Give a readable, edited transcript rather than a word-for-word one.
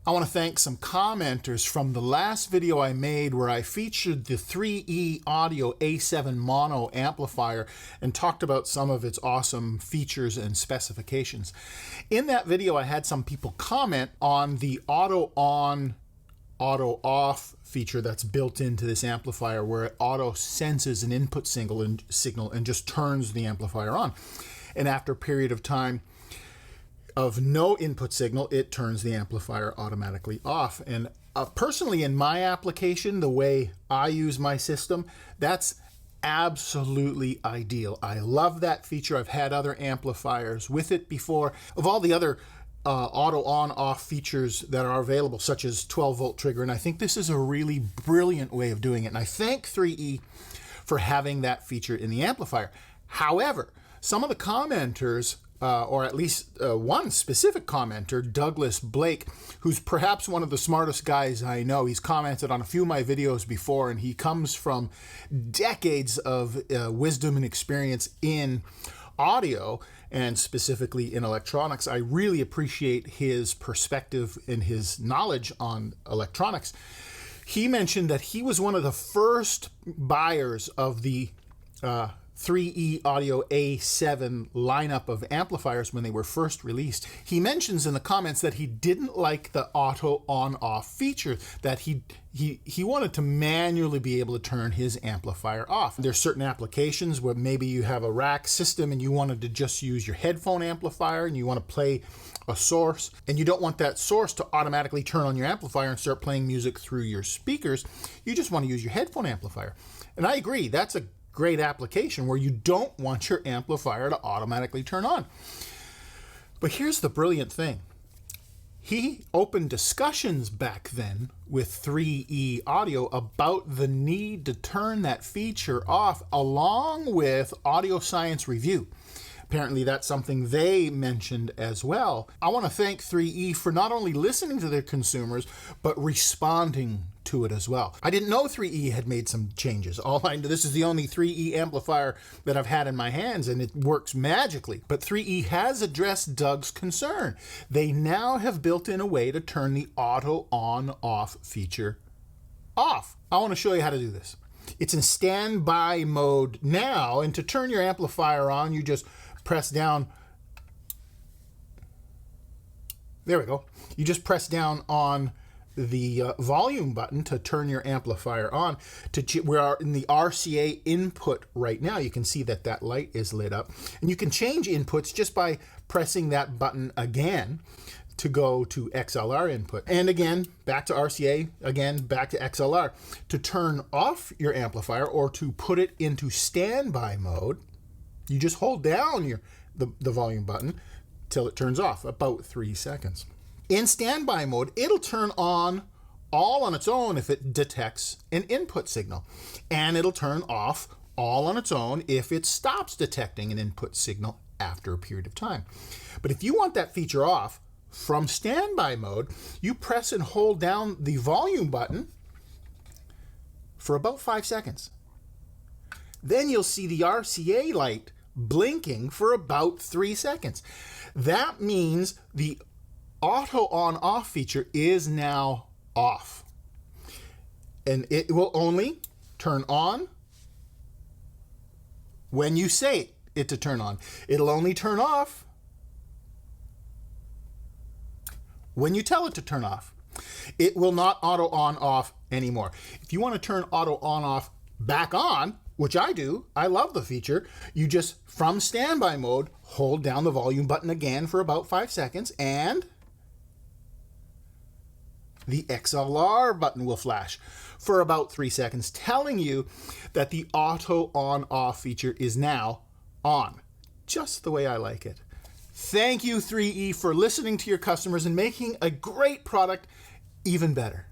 I want to thank some commenters from the last video I made where I featured the 3E Audio A7 mono amplifier and talked about some of its awesome features and specifications. In that video, I had some people comment on the auto on, auto off feature that's built into this amplifier, where it auto senses an input signal and just turns the amplifier on. And after a period of time of no input signal, it turns the amplifier automatically off. And personally, in my application, the way I use my system, that's absolutely ideal. I love that feature. I've had other amplifiers with it before. Of all the other auto on off features that are available, such as 12-volt trigger, and I think this is a really brilliant way of doing it. And I thank 3E for having that feature in the amplifier. However, some of the commenters, or at least one specific commenter, Douglas Blake, who's perhaps one of the smartest guys I know. He's commented on a few of my videos before, and he comes from decades of wisdom and experience in audio, and specifically in electronics. I really appreciate his perspective and his knowledge on electronics. He mentioned that he was one of the first buyers of the 3E Audio A7 lineup of amplifiers when they were first released. He mentions in the comments that he didn't like the auto on-off feature, that he wanted to manually be able to turn his amplifier off. There's certain applications where maybe you have a rack system and you wanted to just use your headphone amplifier and you want to play a source, and you don't want that source to automatically turn on your amplifier and start playing music through your speakers. You just want to use your headphone amplifier. And I agree, that's a great application where you don't want your amplifier to automatically turn on. But here's the brilliant thing. He opened discussions back then with 3E Audio about the need to turn that feature off, along with Audio Science Review. Apparently that's something they mentioned as well. I want to thank 3E for not only listening to their consumers, but responding to it as well. I didn't know 3E had made some changes. All I know, this is the only 3E amplifier that I've had in my hands, and it works magically. But 3E has addressed Doug's concern. They now have built in a way to turn the auto on-off feature off. I want to show you how to do this. It's in standby mode now, and to turn your amplifier on, you just press down. There we go. You just press down on the volume button to turn your amplifier on. We are in the RCA input right now. You can see that that light is lit up. And you can change inputs just by pressing that button again to go to XLR input. And again, back to RCA, again, back to XLR. To turn off your amplifier or to put it into standby mode, you just hold down the volume button till it turns off, about 3 seconds. In standby mode, it'll turn on all on its own if it detects an input signal. And it'll turn off all on its own if it stops detecting an input signal after a period of time. But if you want that feature off, from standby mode, you press and hold down the volume button for about 5 seconds. Then you'll see the RCA light blinking for about 3 seconds. That means the auto on-off feature is now off. And it will only turn on when you say it to turn on. It'll only turn off when you tell it to turn off. It will not auto on-off anymore. If you want to turn auto on-off back on, which I do, I love the feature, you just, from standby mode, hold down the volume button again for about 5 seconds, and the XLR button will flash for about 3 seconds, telling you that the auto on-off feature is now on, just the way I like it. Thank you, 3E, for listening to your customers and making a great product even better.